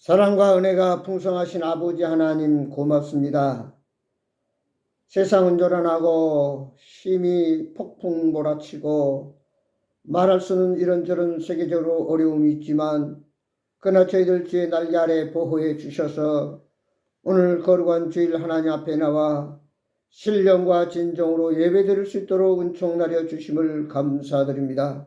사랑과 은혜가 풍성하신 아버지 하나님 고맙습니다. 세상은 요란하고 심히 폭풍 몰아치고 말할 수는 이런저런 세계적으로 어려움이 있지만 그러나 저희들 주의 날개 아래 보호해 주셔서 오늘 거룩한 주일 하나님 앞에 나와 신령과 진정으로 예배드릴 수 있도록 은총 나려 주심을 감사드립니다.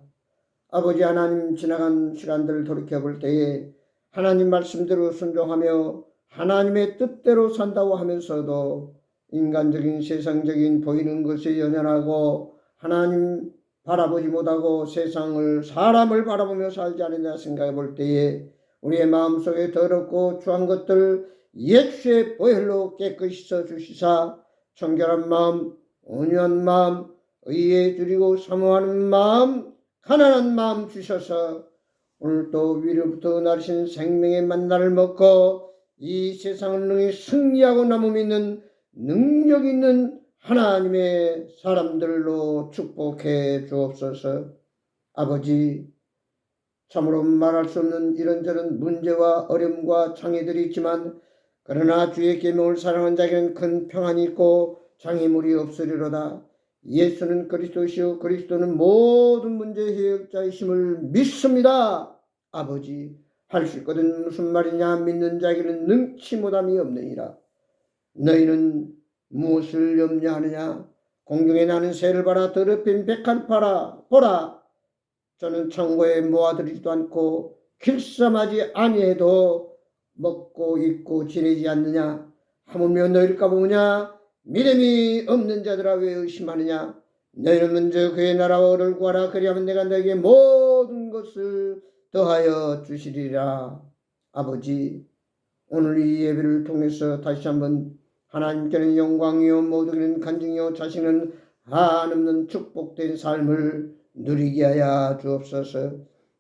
아버지 하나님, 지나간 시간들을 돌이켜볼 때에 하나님 말씀대로 순종하며 하나님의 뜻대로 산다고 하면서도 인간적인 세상적인 보이는 것에 연연하고 하나님 바라보지 못하고 세상을 사람을 바라보며 살지 않느냐 생각해 볼 때에 우리의 마음속에 더럽고 추한 것들 예수의 보혈로 깨끗이 씻어주시사 청결한 마음, 온유한 마음, 의에 두리고 사모하는 마음, 가난한 마음 주셔서 오늘 또 위로부터 나르신 생명의 만나를 먹고 이 세상을 능히 승리하고 남음 있는 능력 있는 하나님의 사람들로 축복해 주옵소서. 아버지, 참으로 말할 수 없는 이런저런 문제와 어려움과 장애들이 있지만 그러나 주의 계명을 사랑한 자에게는 큰 평안이 있고 장애물이 없으리로다. 예수는 그리스도시요 그리스도는 모든 문제의 해결자이심을 믿습니다. 아버지, 할 수 있거든 무슨 말이냐. 믿는 자에게는 능치 못함이 없느니라. 너희는 무엇을 염려하느냐. 공중에 나는 새를 봐라. 더럽힌 백합을 보라. 저는 창고에 모아들이지도 않고 길쌈하지 아니해도 먹고 입고 지내지 않느냐. 하물며 너희일까 보느냐. 믿음이 없는 자들아 왜 의심하느냐. 너희는 먼저 그의 나라와 의를 구하라. 그리하면 내가 너에게 모든 것을 더하여 주시리라. 아버지, 오늘 이 예배를 통해서 다시 한번 하나님께는 영광이요 모두에게는 간증이요 자신은 한없는 축복된 삶을 누리게 하여 주옵소서.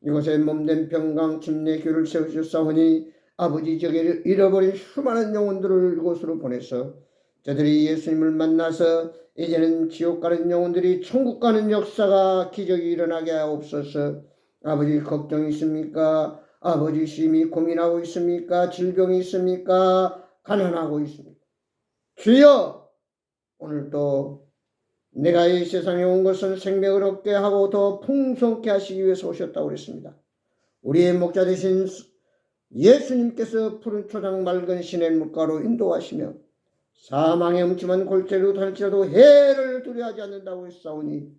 이곳에 몸된 평강 침례 교회를 세우셨사오니 아버지, 저기를 잃어버린 수많은 영혼들을 이곳으로 보내서 저들이 예수님을 만나서 이제는 지옥 가는 영혼들이 천국 가는 역사가 기적이 일어나게 하옵소서. 아버지, 걱정이 있습니까? 아버지, 심히 고민하고 있습니까? 질병이 있습니까? 가난하고 있습니까? 주여, 오늘도 내가 이 세상에 온 것은 생명을 얻게 하고 더 풍성케 하시기 위해서 오셨다고 그랬습니다. 우리의 목자 되신 예수님께서 푸른 초장 맑은 시냇 물가로 인도하시며 사망의 음침한 골짜기로 탈지라도 해를 두려워하지 않는다고 했사오니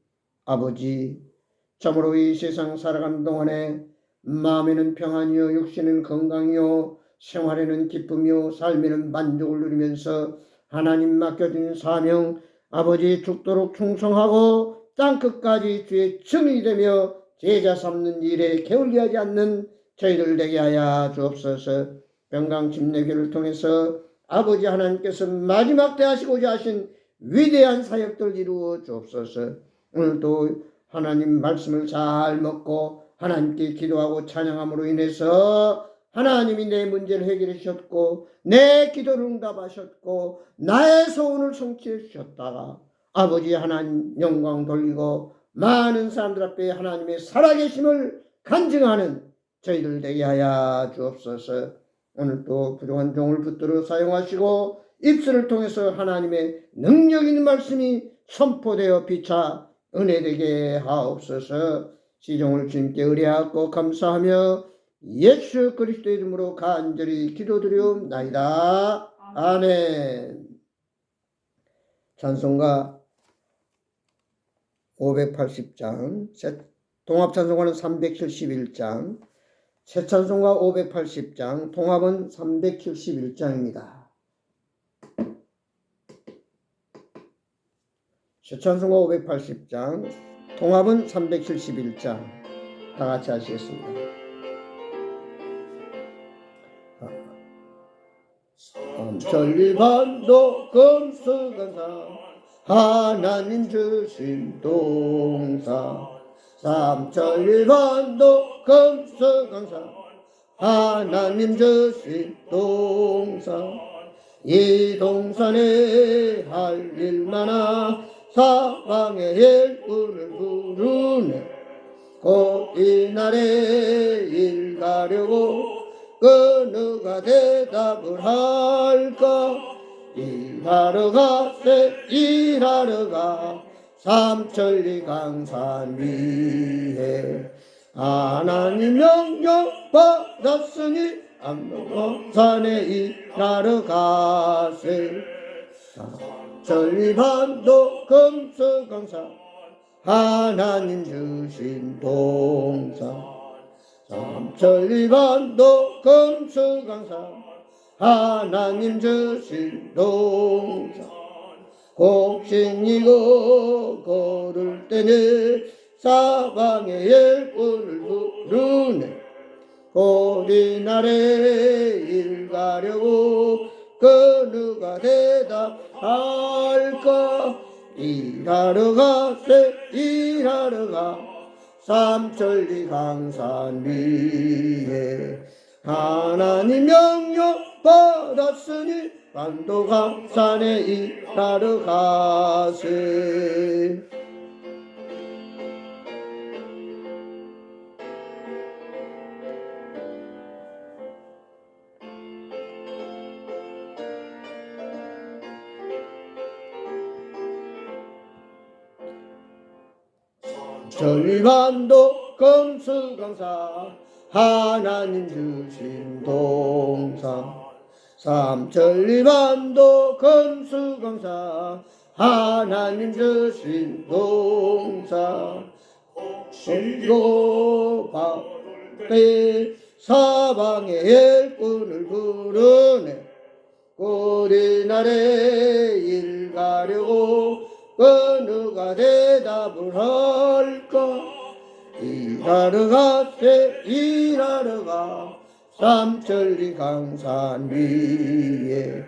아버지, 참으로 이 세상 살아가는 동안에 마음에는 평안이요 육신은 건강이요 생활에는 기쁨이요 삶에는 만족을 누리면서 하나님 맡겨진 사명 아버지 죽도록 충성하고 땅끝까지 주의 증인이 되며 제자 삼는 일에 게을리하지 않는 저희들 되게 하여 주옵소서. 평강침례교를 통해서 아버지 하나님께서 마지막 때 하시고자 하신 위대한 사역들 이루어 주옵소서. 오늘도 하나님 말씀을 잘 먹고 하나님께 기도하고 찬양함으로 인해서 하나님이 내 문제를 해결해 주셨고 내 기도를 응답하셨고 나의 소원을 성취해 주셨다가 아버지 하나님 영광 돌리고 많은 사람들 앞에 하나님의 살아계심을 간증하는 저희들 되게 하여 주옵소서. 오늘도 부족한 종을 붙들어 사용하시고 입술을 통해서 하나님의 능력 있는 말씀이 선포되어 비차 은혜되게 하옵소서. 시종을 주님께 의뢰하고 감사하며 예수 그리스도의 이름으로 간절히 기도드리옵나이다. 아멘. 찬송가 580장, 동합찬송가는 371장, 새찬송가 580장, 통합은 371장입니다. 새찬송가 580장, 통합은 371장. 다 같이 하시겠습니다. 천리반도 금수강산 하나님 주신 동산 삼천리반도 금수강산 하나님 주신 동산 이 동산에 할 일 많아 사방의 일꾼을 부르네 곧 이날에 일 가려고 그 누가 대답을 할까? 일하러 가세 일하러 가 삼천리 강산 위에 하나님 명령 받았으니 암록산에 일하러 가세 삼천리반도 금수강산 하나님 주신 동산 삼천리반도 금수강산 하나님 주신 동산 곡식이고 걸을 때는 사방에 일꾼을 부르네 고리날에 일 가려고 그 누가 대답할까 일하러 가세 일하러 가 삼천리 강산 위에 하나님 명령 받았으니 반도 강산에 일하러 가세 천리반도 금수강산 하나님 주신 동산 삼천리반도 금수강산 하나님 주신 동산 그리고 밖에 사방에 일꾼을 부르네 고리날에 일 가려고 그 누가 대답을 할까 일하러 가세 일하러 가 삼천리 강산 위에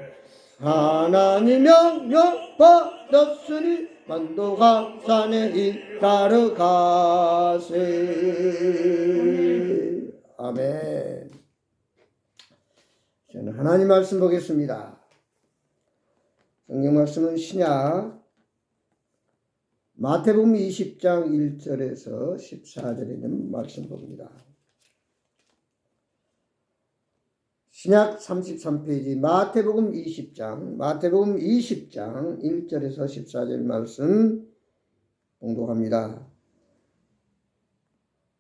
하나님 명령 받았으니 반도 강산에 일하러 가세 아멘. 저는 하나님 말씀 보겠습니다. 성경 말씀은 신약 마태복음 20장 1절에서 14절에 있는 말씀 봅니다. 신약 33페이지 마태복음 20장 1절에서 14절 말씀 봉독합니다.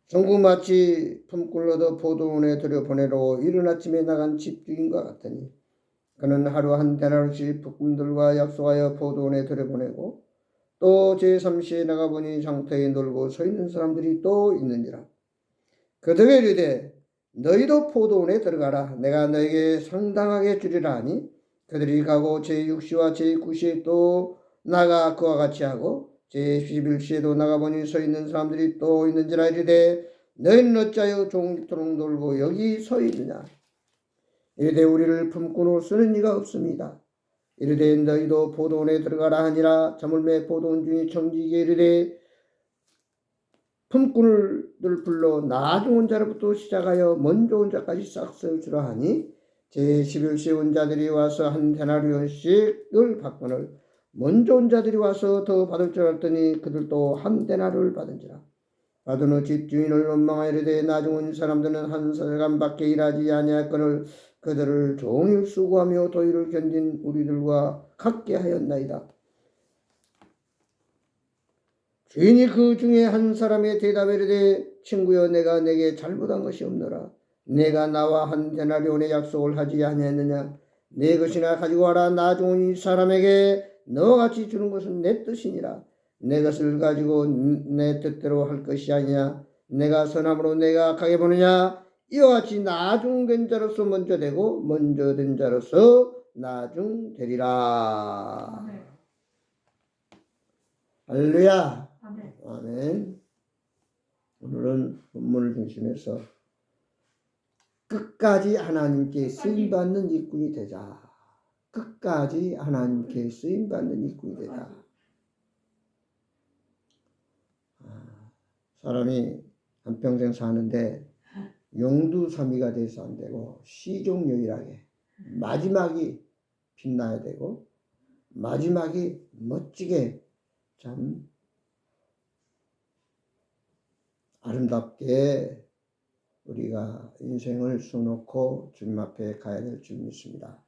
정부 마치 품꾼을 얻어 포도원에 들여보내러 이른 아침에 나간 집주인과 같으니 그는 하루 한 데나리씩 북군들과 약속하여 포도원에 들여보내고 또 제3시에 나가보니 장터에 놀고 서 있는 사람들이 또 있느니라. 그들에게 이르되 너희도 포도원에 들어가라. 내가 너에게 상당하게 주리라 하니 그들이 가고 제6시와 제9시에 또 나가 그와 같이 하고 제11시에도 나가보니 서 있는 사람들이 또 있는지라. 이르되 너희는 어찌하여 종일토록 놀고 여기 서 있느냐. 이르되 우리를 품꾼으로 쓰는 이가 없습니다. 이르되 너희도 포도원에 들어가라 하니라. 저물매 포도원 중에 청지기에 이르되 품꾼을 불러 나중 온 자로부터 시작하여 먼저 온 자까지 싹 세우주라 하니 제11시에 온 자들이 와서 한 데나리온씩을 받거늘 먼저 온 자들이 와서 더 받을 줄 알았더니 그들도 한 데나리온을 받은지라. 받은 후 집주인을 원망하여 이르되 나중 온 사람들은 한 사람밖에 일하지 아니하거늘 그들을 종일 수고하며 더위를 견딘 우리들과 같게 하였나이다. 주인이 그 중에 한 사람의 대답에 이르되 친구여 내가 내게 잘못한 것이 없노라. 내가 나와 한 데나리온의 약속을 하지 아니했느냐. 내 것이나 가지고 와라. 나중 온 이 사람에게 너와 같이 주는 것은 내 뜻이니라. 내 것을 가지고 내 뜻대로 할 것이 아니냐. 내가 선함으로 내가 악하게 보느냐. 이와 같이 나중 된 자로서 먼저 되고 먼저 된 자로서 나중 되리라. 할렐루야. 아멘. 오늘은 본문을 중심해서 끝까지 하나님께 쓰임받는 일꾼이 되자. 끝까지 하나님께 쓰임받는 일꾼이 되자. 사람이 한평생 사는데 용두사미가 돼서 안 되고 시종유일하게 마지막이 빛나야 되고 마지막이 멋지게 참 아름답게 우리가 인생을 수놓고 주님 앞에 가야 될 줄 믿습니다.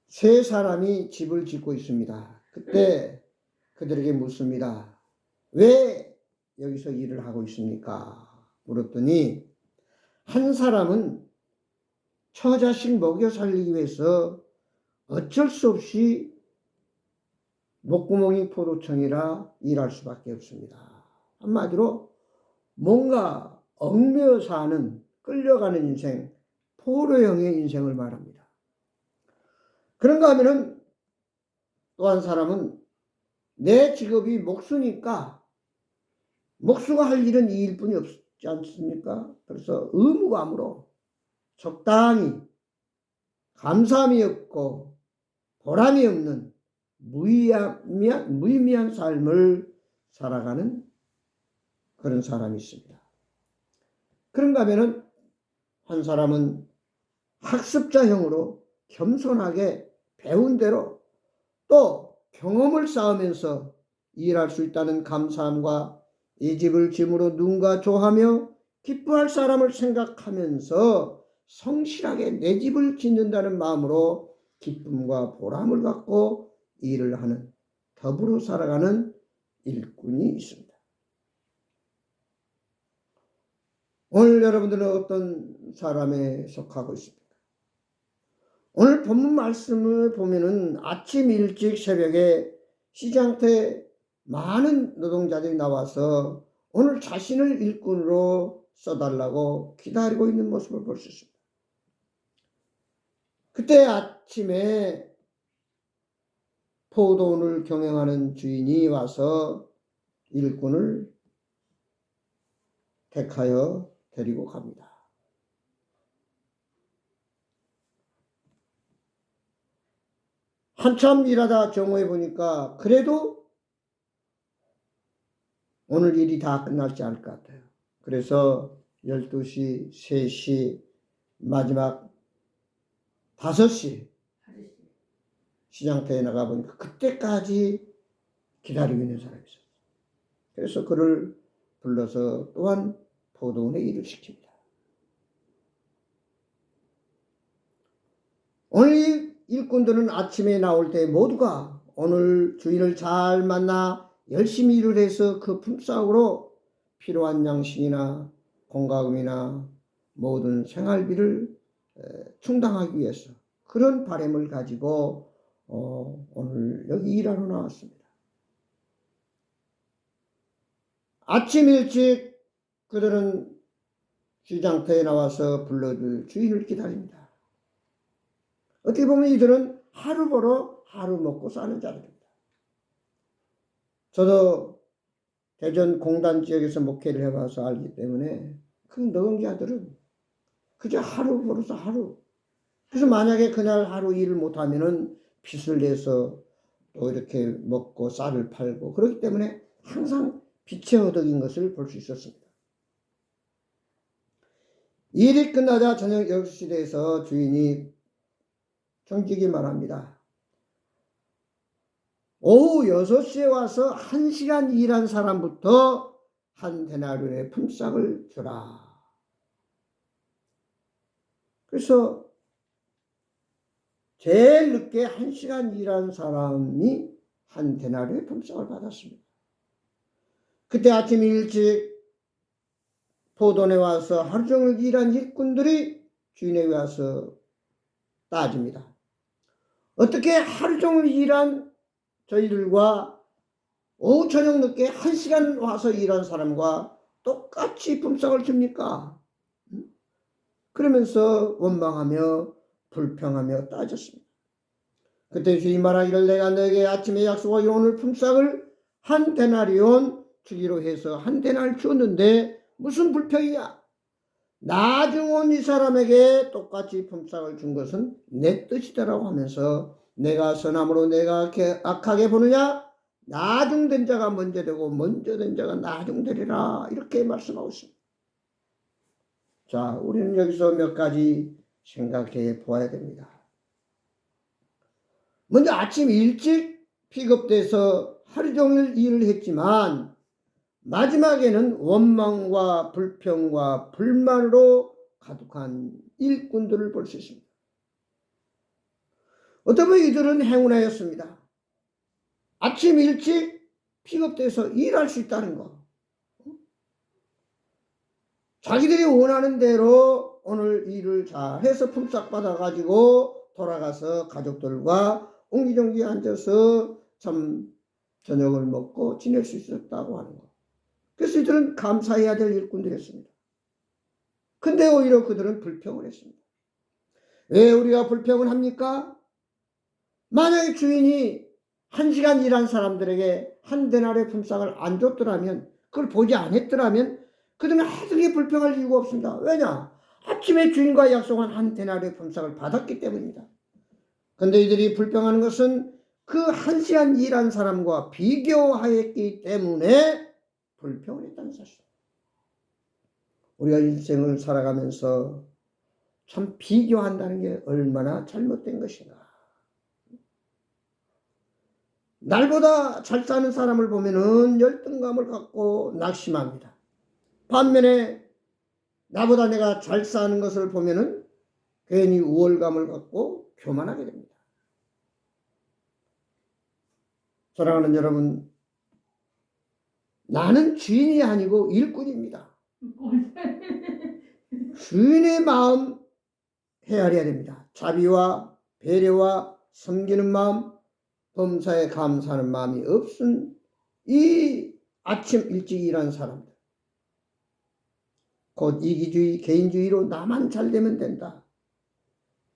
세 사람이 집을 짓고 있습니다. 그때 그들에게 묻습니다. 왜 여기서 일을 하고 있습니까? 물었더니 한 사람은 처자식 먹여 살리기 위해서 어쩔 수 없이 목구멍이 포도청이라 일할 수밖에 없습니다. 한마디로 뭔가 얽매여 사는 끌려가는 인생, 포로형의 인생을 말합니다. 그런가 하면은 또 한 사람은 내 직업이 목수니까 목수가 할 일은 이 일뿐이 없지 않습니까? 그래서 의무감으로 적당히 감사함이 없고 보람이 없는 무의미한 삶을 살아가는 그런 사람이 있습니다. 그런가 하면은 한 사람은 학습자형으로 겸손하게 배운 대로 또 경험을 쌓으면서 일할 수 있다는 감사함과 이 집을 짐으로 누군가 좋아하며 기뻐할 사람을 생각하면서 성실하게 내 집을 짓는다는 마음으로 기쁨과 보람을 갖고 일을 하는 더불어 살아가는 일꾼이 있습니다. 오늘 여러분들은 어떤 사람에 속하고 있습니까? 오늘 본문 말씀을 보면은 아침 일찍 새벽에 시장터에 많은 노동자들이 나와서 오늘 자신을 일꾼으로 써달라고 기다리고 있는 모습을 볼 수 있습니다. 그때 아침에 포도원을 경영하는 주인이 와서 일꾼을 택하여 데리고 갑니다. 한참 일하다 정오해 보니까 그래도 오늘 일이 다 끝날지 않을 것 같아요. 그래서 12시, 3시, 마지막 5시 시장터에 나가보니까 그때까지 기다리고 있는 사람이 있었어요. 그래서 그를 불러서 또한 포도원에 일을 시킵니다. 오늘 일꾼들은 아침에 나올 때 모두가 오늘 주인을 잘 만나 열심히 일을 해서 그 품삯으로 필요한 양식이나 공과금이나 모든 생활비를 충당하기 위해서 그런 바람을 가지고 오늘 여기 일하러 나왔습니다. 아침 일찍 그들은 시장터에 나와서 불러줄 주인을 기다립니다. 어떻게 보면 이들은 하루 벌어 하루 먹고 사는 자들입니다. 저도 대전 공단 지역에서 목회를 해봐서 알기 때문에 그 노동자들은 그저 하루 벌어서 하루. 그래서 만약에 그날 하루 일을 못하면은 빚을 내서 또 이렇게 먹고 쌀을 팔고 그렇기 때문에 항상 빚에 허덕인 것을 볼 수 있었습니다. 일이 끝나자 저녁 6시 돼서 주인이 정직히 말합니다. 오후 6시에 와서 1시간 일한 사람부터 한 데나리온의 품삯을 주라. 그래서 제일 늦게 1시간 일한 사람이 한 데나리온의 품삯을 받았습니다. 그때 아침 일찍 포도원에 와서 하루 종일 일한 일꾼들이 주인에게 와서 따집니다. 어떻게 하루 종일 일한 저희들과 오후 저녁 늦게 1시간 와서 일한 사람과 똑같이 품삯을 줍니까? 그러면서 원망하며 불평하며 따졌습니다. 그때 주인이 말하기를 내가 너에게 아침에 약속하기 오늘 품삯을 한 데나리온 주기로 해서 한 데나리온 줬는데 무슨 불평이냐? 나중 온 이 사람에게 똑같이 품삯을 준 것은 내 뜻이다라고 하면서 내가 선함으로 내가 악하게 보느냐? 나중된 자가 먼저 되고 먼저 된 자가 나중되리라 이렇게 말씀하고 있습니다. 자, 우리는 여기서 몇 가지 생각해 보아야 됩니다. 먼저 아침 일찍 픽업돼서 하루 종일 일을 했지만 마지막에는 원망과 불평과 불만으로 가득한 일꾼들을 볼 수 있습니다. 어떤 분 이들은 행운하였습니다. 아침 일찍 픽업돼서 일할 수 있다는 거. 자기들이 원하는 대로 오늘 일을 잘해서 품삯 받아가지고 돌아가서 가족들과 옹기종기 앉아서 참 저녁을 먹고 지낼 수 있었다고 하는 거. 그래서 이들은 감사해야 될 일꾼들이었습니다. 근데 오히려 그들은 불평을 했습니다. 왜 우리가 불평을 합니까? 만약에 주인이 1시간 일한 사람들에게 한 데나리의 품삯을 안 줬더라면, 그걸 보지 않았더라면 그들은 하등에 불평할 이유가 없습니다. 왜냐? 아침에 주인과 약속한 한 데나리의 품삯을 받았기 때문입니다. 근데 이들이 불평하는 것은 그 1시간 일한 사람과 비교하였기 때문에 불평을 했다는 사실. 우리가 인생을 살아가면서 참 비교한다는 게 얼마나 잘못된 것인가. 날보다 잘 사는 사람을 보면은 열등감을 갖고 낙심합니다. 반면에 나보다 내가 잘 사는 것을 보면은 괜히 우월감을 갖고 교만하게 됩니다. 사랑하는 여러분, 나는 주인이 아니고 일꾼입니다. 주인의 마음 헤아려야 됩니다. 자비와 배려와 섬기는 마음, 범사에 감사하는 마음이 없은 이 아침 일찍 일한 사람들, 곧 이기주의, 개인주의로 나만 잘 되면 된다.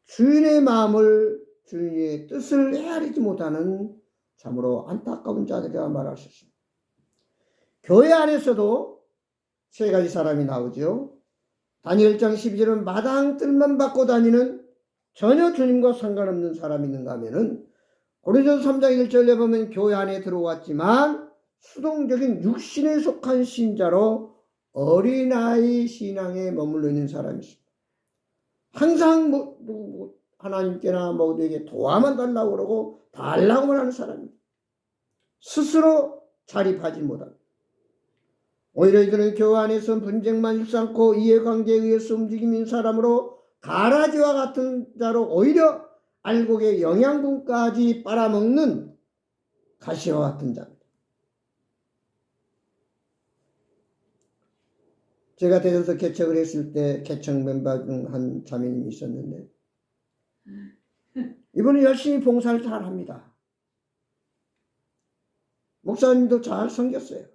주인의 마음을, 주인의 뜻을 헤아리지 못하는 참으로 안타까운 자들이라 말할 수 있습니다. 교회 안에서도 세 가지 사람이 나오죠. 다니엘 1장 12절은 마당 뜰만 받고 다니는 전혀 주님과 상관없는 사람이 있는가 하면은 고린도서 3장 1절에 보면 교회 안에 들어왔지만 수동적인 육신에 속한 신자로 어린아이 신앙에 머물러 있는 사람이 있습니다. 항상 하나님께나 모두에게 도와만 달라고 그러고 달라고만 하는 사람입니다. 스스로 자립하지 못합니다. 오히려 이들은 교회 안에서 분쟁만 일삼고 이해관계에 의해서 움직이는 사람으로 가라지와 같은 자로 오히려 알곡의 영양분까지 빨아먹는 가시와 같은 자입니다. 제가 대전서 개척을 했을 때 개척 멤버 중 한 자매님이 있었는데 이분은 열심히 봉사를 잘 합니다. 목사님도 잘 섬겼어요.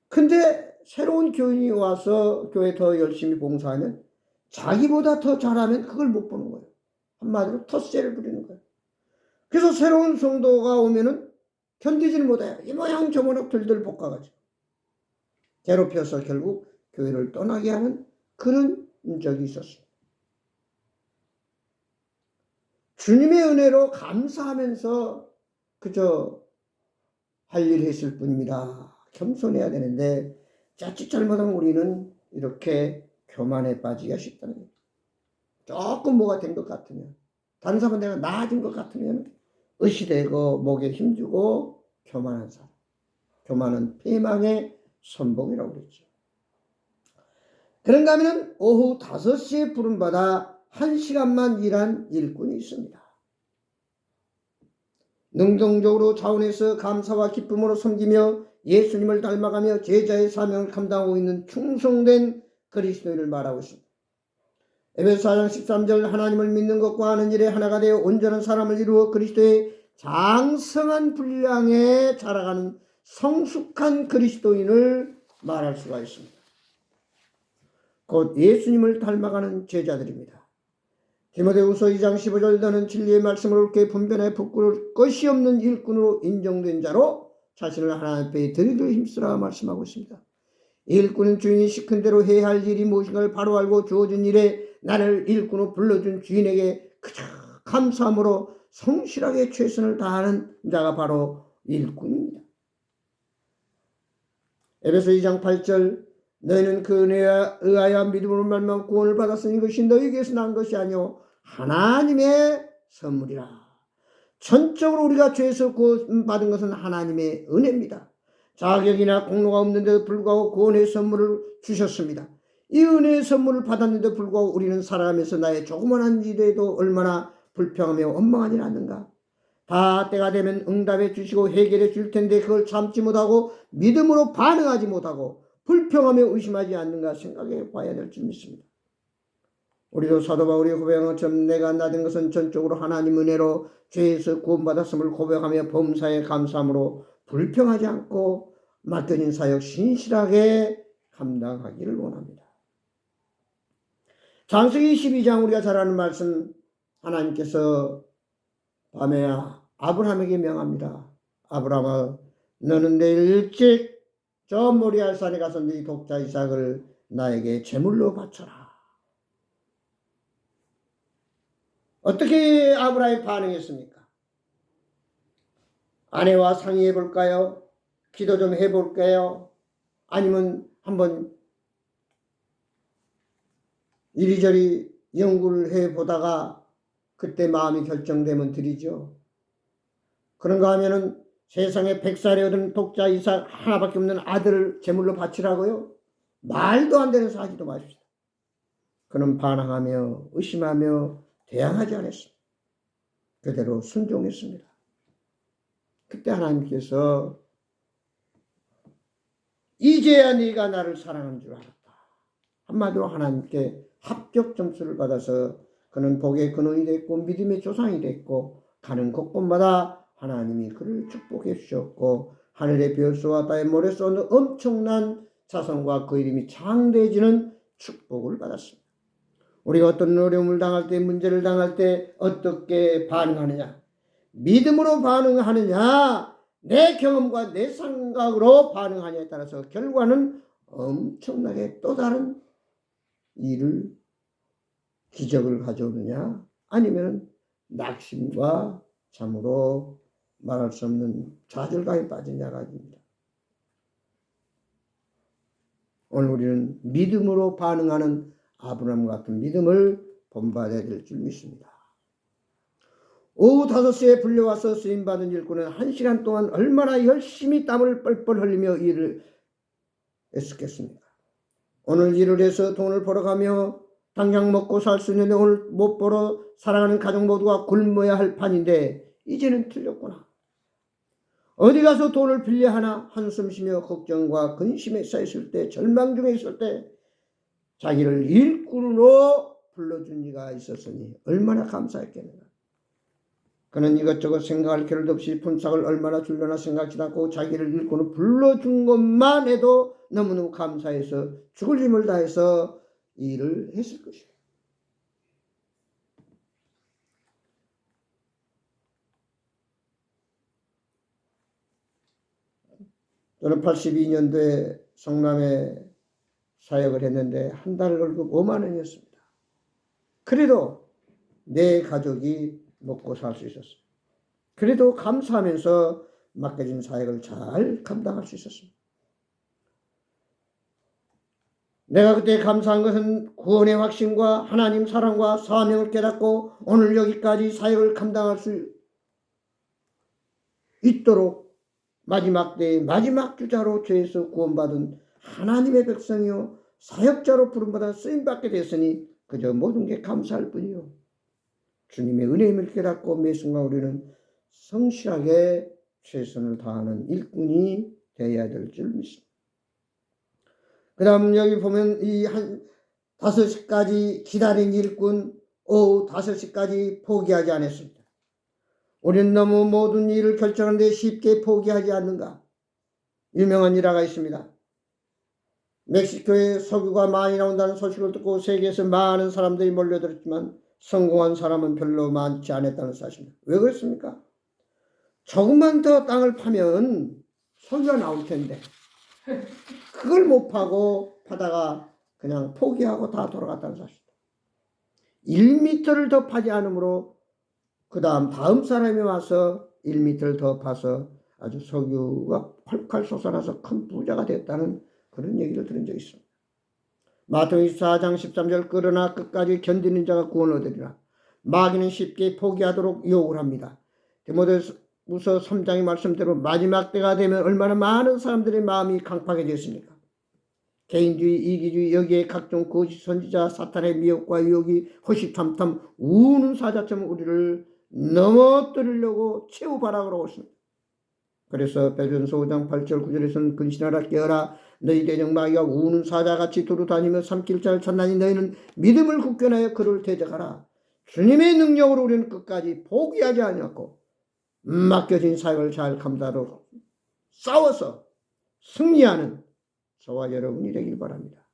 근데 새로운 교인이 와서 교회 더 열심히 봉사하면 자기보다 더 잘하면 그걸 못 보는 거예요. 한마디로 텃세를 부리는 거예요. 그래서 새로운 성도가 오면은 견디지를 못해요. 이 모양 저 모양 들들 볶아가지고 괴롭혀서 결국 교회를 떠나게 하는 그런 적이 있었어요. 주님의 은혜로 감사하면서 그저 할 일 했을 뿐입니다. 겸손해야 되는데 자칫 잘못하면 우리는 이렇게 교만에 빠지기가 쉽다는 거예요. 조금 뭐가 된 것 같으면, 다른 사람은 내가 나아진 것 같으면 의시되고 목에 힘주고 교만한 사람. 교만은 패망의 선봉이라고 그랬죠. 그런가 하면 오후 5시에 부름받아 1시간만 일한 일꾼이 있습니다. 능동적으로 자원해서 감사와 기쁨으로 섬기며 예수님을 닮아가며 제자의 사명을 감당하고 있는 충성된 그리스도인을 말하고 있습니다. 에베소 4장 13절 하나님을 믿는 것과 하는 일에 하나가 되어 온전한 사람을 이루어 그리스도의 장성한 분량에 자라가는 성숙한 그리스도인을 말할 수가 있습니다. 곧 예수님을 닮아가는 제자들입니다. 디모데후서 2장 15절 너는 진리의 말씀을 옳게 분별해 부끄러울 것이 없는 일꾼으로 인정된 자로 자신을 하나님 앞에 드리기를 힘쓰라 말씀하고 있습니다. 일꾼은 주인이 시킨 대로 해야 할 일이 무엇인가를 바로 알고 주어진 일에 나를 일꾼으로 불러준 주인에게 그저 감사함으로 성실하게 최선을 다하는 자가 바로 일꾼입니다. 에베소 2장 8절 너희는 그 은혜에 의하여 믿음으로 말미암아 구원을 받았으니 이것이 너희에게서 난 것이 아니요 하나님의 선물이라. 전적으로 우리가 죄에서 구원받은 것은 하나님의 은혜입니다. 자격이나 공로가 없는데도 불구하고 구원의 선물을 주셨습니다. 이 은혜의 선물을 받았는데도 불구하고 우리는 살아가면서 나의 조그만한 일에도 얼마나 불평하며 원망하지 않는가. 다 때가 되면 응답해 주시고 해결해 줄 텐데 그걸 참지 못하고 믿음으로 반응하지 못하고 불평하며 의심하지 않는가 생각해 봐야 될 줄 믿습니다. 우리도 사도 바울이 고백한 것처럼 내가 나된 것은 전적으로 하나님 은혜로 죄에서 구원받았음을 고백하며 범사에 감사함으로 불평하지 않고 맡겨진 사역 신실하게 감당하기를 원합니다. 창세기 12장 우리가 잘 아는 말씀, 하나님께서 밤에 아브라함에게 명합니다. 아브라함아, 너는 내일 일찍 저 모리아 산에 가서 네 독자 이삭을 나에게 제물로 바쳐라. 어떻게 아브라함이 반응했습니까? 아내와 상의해 볼까요? 기도 좀 해볼까요? 아니면 한번 이리저리 연구를 해보다가 그때 마음이 결정되면 드리죠. 그런가 하면은 세상에 100살에 얻은 독자 이삭 하나밖에 없는 아들을 제물로 바치라고요? 말도 안 되는 소리 하지도 마십시오. 그는 반항하며 의심하며 대항하지 않았습니다. 그대로 순종했습니다. 그때 하나님께서 이제야 네가 나를 사랑하는 줄 알았다. 한마디로 하나님께 합격 점수를 받아서 그는 복의 근원이 됐고 믿음의 조상이 됐고 가는 곳곳마다 하나님이 그를 축복해 주셨고 하늘의 별수와 바다의 모래 쏟는 엄청난 자손과 그 이름이 장대해지는 축복을 받았습니다. 우리가 어떤 어려움을 당할 때, 문제를 당할 때 어떻게 반응하느냐? 믿음으로 반응하느냐? 내 경험과 내 생각으로 반응하느냐에 따라서 결과는 엄청나게 또 다른 일을, 기적을 가져오느냐? 아니면 낙심과 참으로 말할 수 없는 좌절감에 빠지냐가 아닙니다. 오늘 우리는 믿음으로 반응하는 아브라함 같은 믿음을 본받아야 될 줄 믿습니다. 오후 5시에 불려와서 쓰임받은 일꾼은 1시간 동안 얼마나 열심히 땀을 뻘뻘 흘리며 일을 했었겠습니까? 오늘 일을 해서 돈을 벌어가며 당장 먹고 살 수 있는데 오늘 못 벌어 사랑하는 가족 모두가 굶어야 할 판인데 이제는 틀렸구나. 어디 가서 돈을 빌려 하나 한숨 쉬며 걱정과 근심에 쌓였을 때 절망 중에 있을 때 자기를 일꾼으로 불러준 이가 있었으니 얼마나 감사했겠는가. 그는 이것저것 생각할 겨를도 없이 품삯을 얼마나 줄려나 생각지 않고 자기를 일꾼으로 불러준 것만 해도 너무너무 감사해서 죽을 힘을 다해서 일을 했을 것이다. 저는 82년도에 성남에 사역을 했는데 한 달 월급 5만 원이었습니다. 그래도 내 가족이 먹고 살 수 있었어요. 그래도 감사하면서 맡겨진 사역을 잘 감당할 수 있었습니다. 내가 그때 감사한 것은 구원의 확신과 하나님 사랑과 사명을 깨닫고 오늘 여기까지 사역을 감당할 수 있도록 마지막 때의 마지막 주자로 죄에서 구원받은 하나님의 백성이요 사역자로 부름받아 쓰임받게 됐으니 그저 모든 게 감사할 뿐이요. 주님의 은혜임을 깨닫고 매 순간 우리는 성실하게 최선을 다하는 일꾼이 되어야 될 줄 믿습니다. 그 다음 여기 보면 이 한 5시까지 기다린 일꾼 오후 5시까지 포기하지 않았습니다. 우리는 너무 모든 일을 결정하는데 쉽게 포기하지 않는가. 유명한 일화가 있습니다. 멕시코에 석유가 많이 나온다는 소식을 듣고 세계에서 많은 사람들이 몰려들었지만 성공한 사람은 별로 많지 않았다는 사실입니다. 왜 그렇습니까? 조금만 더 땅을 파면 석유가 나올 텐데 그걸 못 파고 파다가 그냥 포기하고 다 돌아갔다는 사실입니다. 1m를 더 파지 않으므로 그 다음 사람이 와서 1m를 더 파서 아주 석유가 콸콸 솟아나서 큰 부자가 됐다는 그런 얘기를 들은 적이 있습니다. 마태복음 4장 13절 그러나 끝까지 견디는 자가 구원을 얻으리라. 마귀는 쉽게 포기하도록 유혹을 합니다. 디모데후서 우서 3장의 말씀대로 마지막 때가 되면 얼마나 많은 사람들의 마음이 강팍해졌습니까? 개인주의, 이기주의, 여기에 각종 거짓 선지자, 사탄의 미혹과 유혹이 호시탐탐 우는 사자처럼 우리를 넘어뜨리려고 최후 발악을 하고 있습니다. 그래서 베드로전서 5장 8절 9절에서는 근신하라 깨어라 너희 대적 마귀가 우는 사자같이 두루다니며 삼킬 자를 찾나니 너희는 믿음을 굳건하여 그를 대적하라. 주님의 능력으로 우리는 끝까지 포기하지 아니하고 맡겨진 사역을 잘 감당하도록 싸워서 승리하는 저와 여러분이 되길 바랍니다.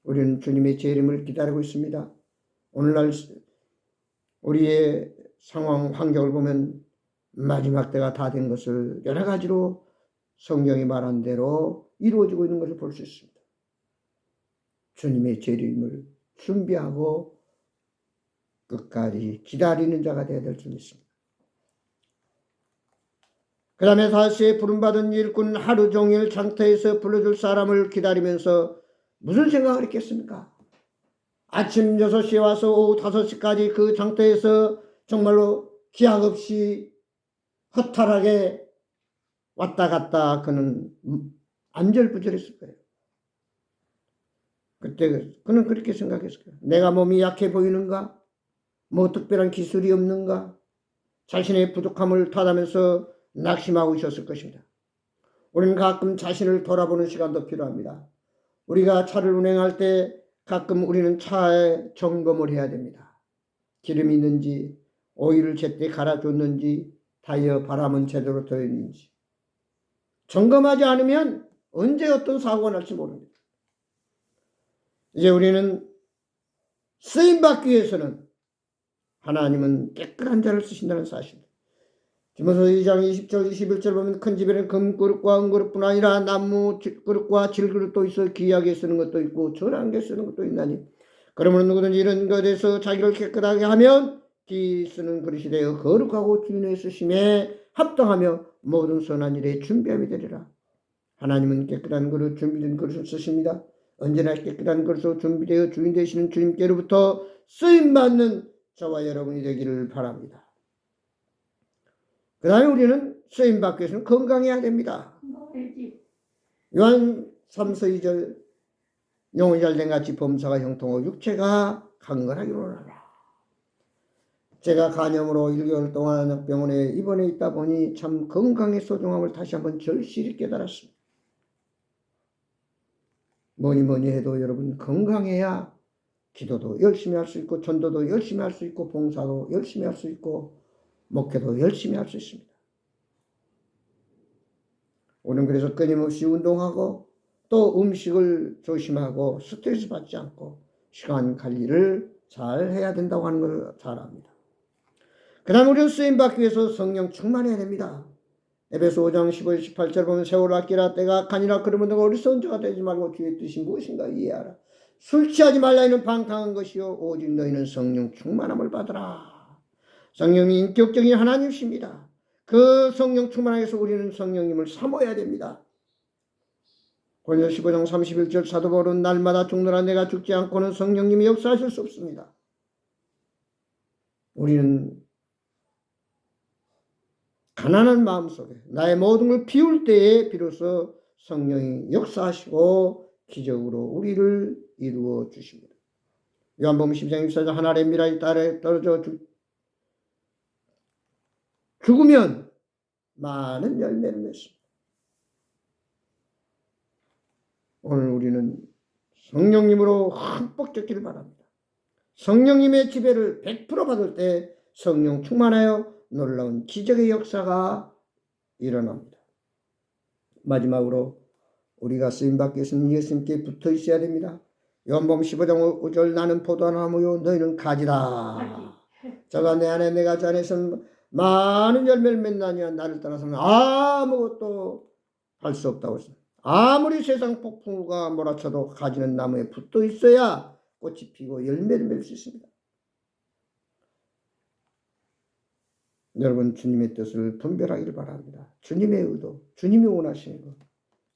우리는 주님의 재림을 기다리고 있습니다. 오늘날 우리의 상황 환경을 보면 마지막 때가 다 된 것을 여러 가지로 성경이 말한 대로 이루어지고 있는 것을 볼 수 있습니다. 주님의 재림을 준비하고 끝까지 기다리는 자가 되어야 될 줄 믿습니다. 그 다음에 4시에 부름받은 일꾼 하루 종일 장터에서 불러줄 사람을 기다리면서 무슨 생각을 했겠습니까? 아침 6시에 와서 오후 5시까지 그 장터에서 정말로 기약 없이 허탈하게 왔다 갔다 그는 안절부절했을 거예요. 그때 그는 그렇게 생각했을 거예요. 내가 몸이 약해 보이는가? 뭐 특별한 기술이 없는가? 자신의 부족함을 탓하면서 낙심하고 있었을 것입니다. 우리는 가끔 자신을 돌아보는 시간도 필요합니다. 우리가 차를 운행할 때 가끔 우리는 차에 점검을 해야 됩니다. 기름이 있는지, 오일을 제때 갈아줬는지, 타이어 바람은 제대로 들어있는지. 점검하지 않으면 언제 어떤 사고가 날지 모릅니다. 이제 우리는 쓰임받기 위해서는 하나님은 깨끗한 자를 쓰신다는 사실입니다. 디모데후서 2장 20절 21절 보면 큰 집에는 금그릇과 은그릇뿐 아니라 나무 그릇과 질그릇도 있어 귀하게 쓰는 것도 있고 전하게 쓰는 것도 있나니 그러므로 누구든지 이런 것에서 자기를 깨끗하게 하면 기 쓰는 그릇이 되어 거룩하고 주인의 쓰심에 합당하며 모든 선한 일에 준비함이 되리라. 하나님은 깨끗한 그릇 준비된 그릇을 쓰십니다. 언제나 깨끗한 그릇으로 준비되어 주인 되시는 주님께로부터 쓰임받는 저와 여러분이 되기를 바랍니다. 그 다음에 우리는 쓰임받기 위해서는 건강해야 됩니다. 요한 3서 2절 영혼이 잘된 같이 범사가 형통하고 육체가 강건하기를 원하라. 제가 간염으로 1개월 동안 병원에 입원해 있다 보니 참 건강의 소중함을 다시 한번 절실히 깨달았습니다. 뭐니 해도 여러분 건강해야 기도도 열심히 할 수 있고 전도도 열심히 할 수 있고 봉사도 열심히 할 수 있고 목회도 열심히 할 수 있습니다. 우리는 그래서 끊임없이 운동하고 또 음식을 조심하고 스트레스 받지 않고 시간 관리를 잘 해야 된다고 하는 걸 잘 압니다. 그 다음 우리는 쓰임받기 위해서 성령 충만해야 됩니다. 에베소 5장 15, 18절 보면 세월 아끼라 때가 악하니라 그러면 너가 어리석은 자가 되지 말고 주의 뜻이 무엇인가 이해하라. 술 취하지 말라 이는 방탕한 것이요 오직 너희는 성령 충만함을 받으라. 성령이 인격적인 하나님이십니다. 그 성령 충만하기 위해서 우리는 성령님을 사모해야 됩니다. 고린도서 15장 31절 사도 바울은 날마다 죽노라 내가 죽지 않고는 성령님이 역사하실 수 없습니다. 우리는 가난한 마음속에 나의 모든 걸 비울 때에 비로소 성령이 역사하시고 기적으로 우리를 이루어 주십니다. 요한복음 10장 24절 하늘의 미랄이 땅에 떨어져 죽으면 많은 열매를 맺습니다. 오늘 우리는 성령님으로 흠뻑 젖기를 바랍니다. 성령님의 지배를 100% 받을 때 성령 충만하여 놀라운 기적의 역사가 일어납니다. 마지막으로 우리가 쓰임받기 위해서는 예수님께 붙어 있어야 됩니다. 요한복음 15장 5절 나는 포도나무요 너희는 가지라. 저가 내 안에 내가 저 안에서 많은 열매를 맺나니와 나를 떠나서는 아무것도 할 수 없다고 했습니다. 아무리 세상 폭풍우가 몰아쳐도 가지는 나무에 붙어 있어야 꽃이 피고 열매를 맺을 수 있습니다. 여러분 주님의 뜻을 분별하기를 바랍니다. 주님의 의도, 주님이 원하시는 것.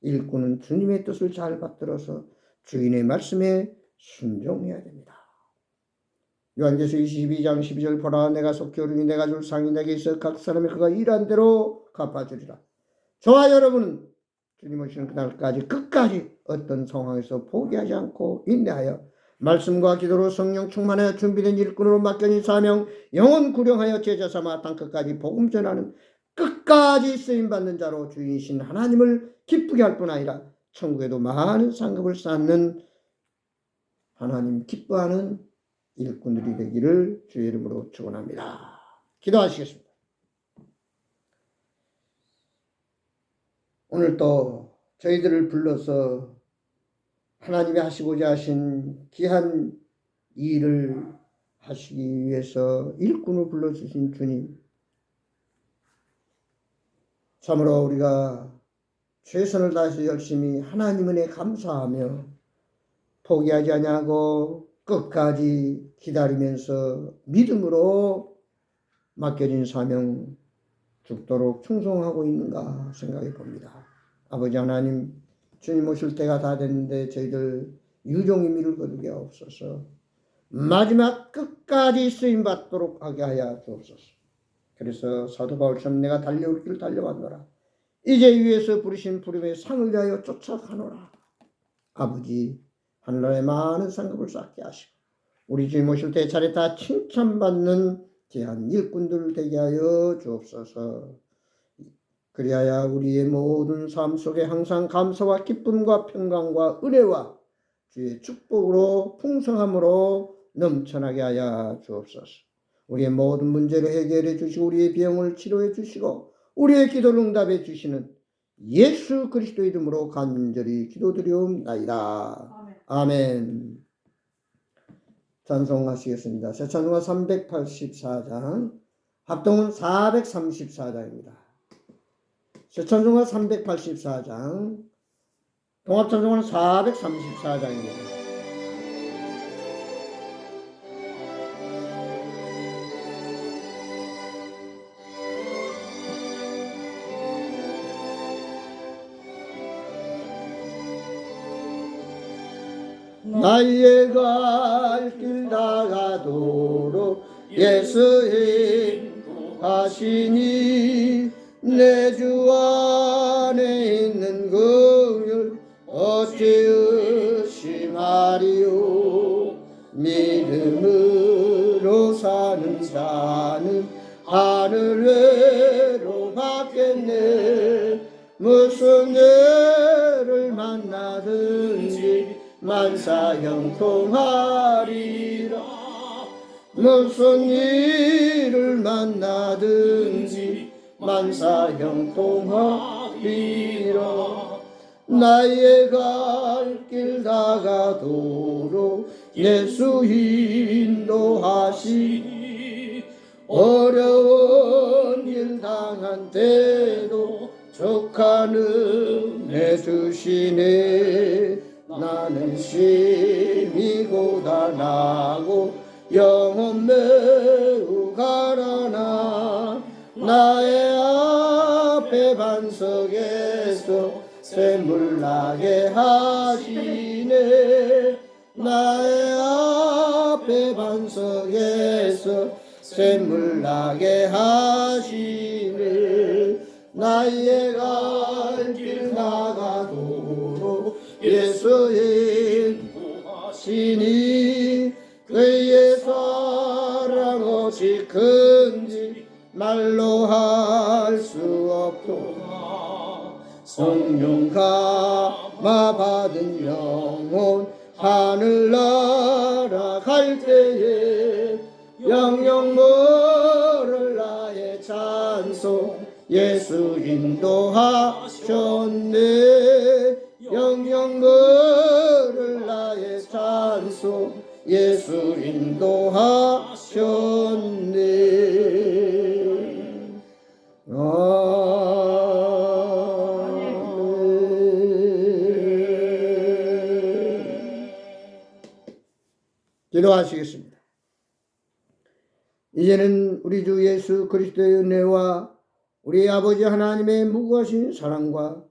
일꾼은 주님의 뜻을 잘 받들어서 주인의 말씀에 순종해야 됩니다. 요한계시록 22장 12절 보라 내가 속히 오르니 내가 줄 상이 내게 있어 각 사람이 그가 일한 대로 갚아주리라. 저와 여러분은 주님 오시는 그날까지 끝까지 어떤 상황에서 포기하지 않고 인내하여 말씀과 기도로 성령 충만하여 준비된 일꾼으로 맡겨진 사명 영혼 구령하여 제자 삼아 땅끝까지 복음 전하는 끝까지 쓰임받는 자로 주인이신 하나님을 기쁘게 할 뿐 아니라 천국에도 많은 상급을 쌓는 하나님 기뻐하는 일꾼들이 되기를 주의 이름으로 축원합니다. 기도하시겠습니다. 오늘 또 저희들을 불러서 하나님이 하시고자 하신 귀한 일을 하시기 위해서 일꾼을 불러주신 주님, 참으로 우리가 최선을 다해서 열심히 하나님 은혜에 감사하며 포기하지 아니하고 끝까지 기다리면서 믿음으로 맡겨진 사명 죽도록 충성하고 있는가 생각해 봅니다. 아버지 하나님, 주님 오실 때가 다 됐는데 저희들 유종의 미를 거두게 없어서 마지막 끝까지 쓰임받도록 하게 하여 주옵소서. 그래서 사도 바울처럼 내가 달려올 길 달려왔노라. 이제 위에서 부르신 부름의 상을 위하여 쫓아가노라. 아버지, 하늘나라에 많은 상급을 쌓게 하시고 우리 주님 오실 때 차례다 칭찬받는 귀한 일꾼들 되게 하여 주옵소서. 그리하여 우리의 모든 삶 속에 항상 감사와 기쁨과 평강과 은혜와 주의 축복으로 풍성함으로 넘쳐나게 하여 주옵소서. 우리의 모든 문제를 해결해 주시고 우리의 병을 치료해 주시고 우리의 기도를 응답해 주시는 예수 그리스도 이름으로 간절히 기도드리옵나이다. 아멘. 찬송하시겠습니다. 새 찬송가 384장, 합동은 434장입니다. 새 찬송가 384장, 동합 찬송가는 434장입니다. 나의 갈 길 다가도록 예수 인도하시니 내 주 안에 있는 긍휼 어찌 의심하리요. 믿음으로 사는 자는 하늘 외로 받겠네. 무슨 죄를 만나든지 만사 형통하리라. 무슨 일을 만나든지 만사 형통하리라. 나의 갈 길 다가도록 예수 인도하시니 어려운 일 당한 때도 족한 은혜 주시네. 나는 심히 고단하고 영혼 매우 가라나 나의 앞에 반석에서 샘물 나게 하시네. 나의 앞에 반석에서 샘물 나게 하시네. 나의 갈 길 나가도록 예수 인도하시니 그의 사랑 어찌 큰지 말로 할 수 없도다. 성령 감화 받은 영혼 하늘나라 갈 때에 영영 모를 나의 찬송 예수 인도하셨네. 영영 모를 나의 찬송 예수 인도하셨네. 기도하시겠습니다. 이제는 우리 주 예수 그리스도의 은혜와 우리 아버지 하나님의 무거우신 사랑과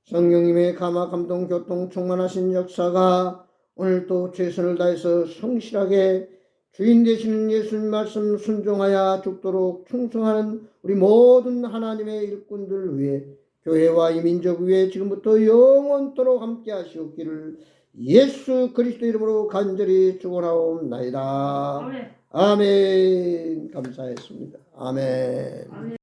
성령님의 감화 감동 교통 충만하신 역사가 오늘도 최선을 다해서 성실하게 주인 되시는 예수님 말씀 순종하여 죽도록 충성하는 우리 모든 하나님의 일꾼들 위해 교회와 이 민족 위에 지금부터 영원토록 함께 하시옵기를 예수 그리스도 이름으로 간절히 축원하옵나이다. 아멘. 감사했습니다. 아멘.